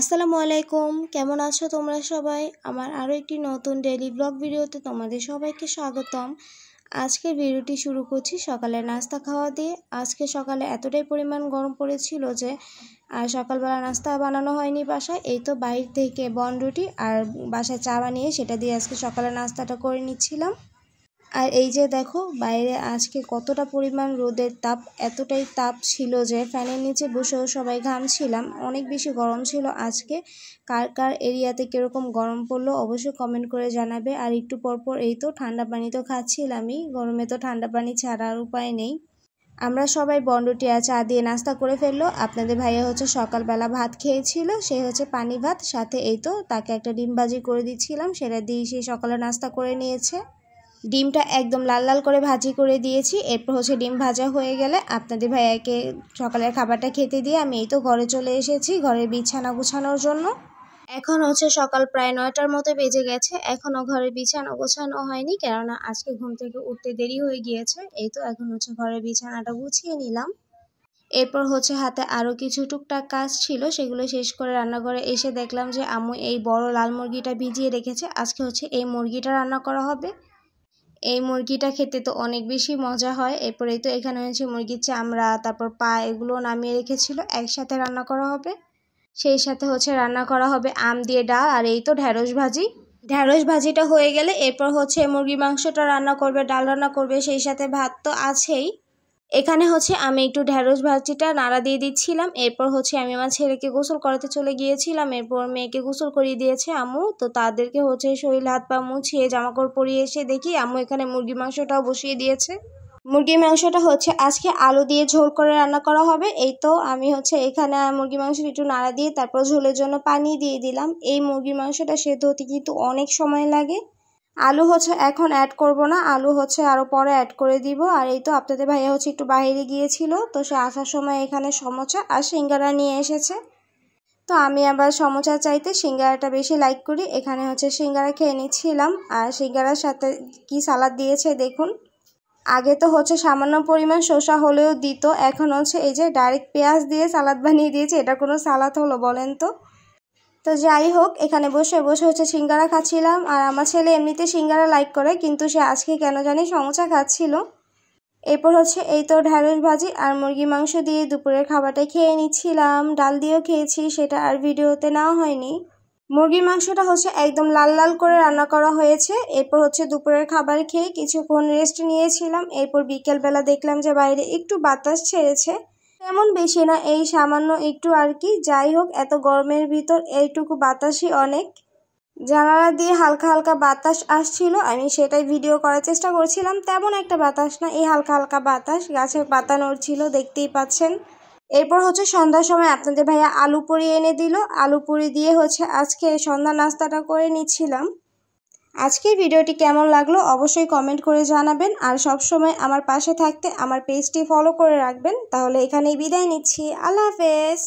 আসসালামু আলাইকুম, কেমন আছো তোমরা সবাই? আমার আরও একটি নতুন ডেইলি ব্লগ ভিডিওতে তোমাদের সবাইকে স্বাগতম। আজকের ভিডিওটি শুরু করছি সকালে নাস্তা খাওয়া দিয়ে। আজকে সকালে এতটাই পরিমাণ গরম পড়েছিল যে আর সকালবেলা নাস্তা বানানো হয়নি বাসায়। এই তো বাইরে থেকে বনরুটি আর বাসায় চা বানিয়ে সেটা দিয়ে আজকে সকালে নাস্তাটা করে নিচ্ছিলাম। আর এই যে দেখো বাইরে আজকে কতটা পরিমাণ রোদের তাপ, এতটাই তাপ ছিল যে ফ্যানের নিচে বসেও সবাই ঘামছিলাম। অনেক বেশি গরম ছিল আজকে। কার কার এরিয়াতে কীরকম গরম পড়লো অবশ্যই কমেন্ট করে জানাবে। আর একটু পরপর এই তো ঠান্ডা পানি তো খাচ্ছিলামই, গরমে তো ঠান্ডা পানি ছাড়া আর উপায় নেই। আমরা সবাই বনরুটি আর চা দিয়ে নাস্তা করে ফেললো। আপনাদের ভাইয়া হচ্ছে সকালবেলা ভাত খেয়েছিল, সে হচ্ছে পানি ভাত, সাথে এই তো তাকে একটা ডিম ভাজি করে দিচ্ছিলাম, সেটা দিয়ে সে সকালে নাস্তা করে নিয়েছে। ডিমটা একদম লাল লাল করে ভাজি করে দিয়েছি। এরপর হচ্ছে ডিম ভাজা হয়ে গেলে আপনাদের ভাইয়াকে সকালের খাবারটা খেতে দিয়ে আমি এই তো ঘরে চলে এসেছি ঘরের বিছানা গোছানোর জন্য। এখন হচ্ছে সকাল প্রায় 9টার মতো বেজে গেছে, এখনও ঘরের বিছানা গোছানো হয়নি, কেননা আজকে ঘুম থেকে উঠতে দেরি হয়ে গিয়েছে। এই তো এখন হচ্ছে ঘরের বিছানাটা গুছিয়ে নিলাম। এরপর হচ্ছে হাতে আরও কিছু টুকটাক কাজ ছিল, সেগুলো শেষ করে রান্নাঘরে এসে দেখলাম যে আম্মু এই বড় লাল মুরগিটা ভিজিয়ে রেখেছে। আজকে হচ্ছে এই মুরগিটা রান্না করা হবে। এই মুরগিটা খেতে তো অনেক বেশি মজা হয়। এরপরেই তো এখানে হচ্ছে মুরগির চামড়া, তারপর পা, এগুলো নামিয়ে রেখেছিল, একসাথে রান্না করা হবে। সেই সাথে হচ্ছে রান্না করা হবে আম দিয়ে ডাল, আর এই তো ঢ্যাঁড়স ভাজি। ঢ্যাঁড়স ভাজিটা হয়ে গেলে এরপর হচ্ছে মুরগির মাংসটা রান্না করবে, ডাল রান্না করবে, সেই সাথে ভাত তো আছেই। এখানে হচ্ছে আমি একটু ঢ্যাঁড়স ভাজিটা নাড়া দিয়ে দিচ্ছিলাম। এরপর হচ্ছে আমি আমার ছেলেকে গোসল করাতে চলে গিয়েছিলাম। এরপর মেয়েকে গোসল করিয়ে দিয়েছে আম্মু, তো তাদেরকে হচ্ছে শরীর হাত পা মুছিয়ে জামাকাপড় পরিয়ে এসে দেখি আম্মু এখানে মুরগির মাংসটাও বসিয়ে দিয়েছে। মুরগির মাংসটা হচ্ছে আজকে আলু দিয়ে ঝোল করে রান্না করা হবে। এই তো আমি হচ্ছে এখানে মুরগির মাংসটা একটু নাড়া দিয়ে তারপর ঝোলের জন্য পানি দিয়ে দিলাম। এই মুরগির মাংসটা সেদ্ধ হতে কিন্তু অনেক সময় লাগে। আলু হচ্ছে এখন অ্যাড করব না, আলু হচ্ছে আরও পরে অ্যাড করে দিব। আর এই তো আপনাদের ভাইয়া হচ্ছে একটু বাইরে গিয়েছিল, তো সে আসার সময় এখানে সমোসা আর সিঙ্গারা নিয়ে এসেছে। তো আমি আবার সমোসা চাইতে সিঙ্গারাটা বেশি লাইক করি। এখানে হচ্ছে সিঙ্গারা খেয়ে নিচ্ছিলাম। আর সিঙ্গারার সাথে কি সালাদ দিয়েছে দেখুন। আগে তো হচ্ছে সামান্য পরিমাণ শসা হলেও দিত, এখন হচ্ছে এই যে ডাইরেক্ট পেঁয়াজ দিয়ে সালাদ বানিয়ে দিয়েছে। এটা কোনো সালাদ হলো বলেন তো? তো যাই হোক, এখানে বসে বসে হচ্ছে সিঙ্গারা খাচ্ছিলাম। আর আমার ছেলে এমনিতে সিঙ্গারা লাইক করে, কিন্তু সে আজকে কেন জানি সমোসা খাচ্ছিল। এরপর হচ্ছে এই তো ঢ্যাঁড়স ভাজি আর মুরগি মাংস দিয়ে দুপুরের খাবারটা খেয়ে নিচ্ছিলাম। ডাল দিয়েও খেয়েছি, সেটা আর ভিডিওতে নেওয়া হয়নি। মুরগির মাংসটা হচ্ছে একদম লাল লাল করে রান্না করা হয়েছে। এরপর হচ্ছে দুপুরের খাবার খেয়ে কিছুক্ষণ রেস্ট নিয়েছিলাম। এরপর বিকেলবেলা দেখলাম যে বাইরে একটু বাতাস ছেড়েছে, তেমন বেশি না, এই সামান্য একটু আর কি। যাই হোক, এত গরমের ভিতর এইটুকু বাতাসই অনেক। জানালা দিয়ে হালকা হালকা বাতাস আসছিল, আমি সেটাই ভিডিও করার চেষ্টা করছিলাম। তেমন একটা বাতাস না, এই হালকা হালকা বাতাস, গাছের পাতা নড়ছিল, দেখতেই পাচ্ছেন। এরপর হচ্ছে সন্ধ্যার সময় আপনাদের ভাইয়া আলু পুরি এনে দিল। আলু পুরি দিয়ে হচ্ছে আজকে সন্ধ্যা নাস্তাটা করে নিচ্ছিলাম। আজকের ভিডিওটি কেমন লাগলো অবশ্যই কমেন্ট করে জানাবেন। আর সব সময় আমার পাশে থাকতে আমার পেজটি ফলো করে রাখবেন। তাহলে এখানেই বিদায় নিচ্ছি। আল্লাহ হাফেজ।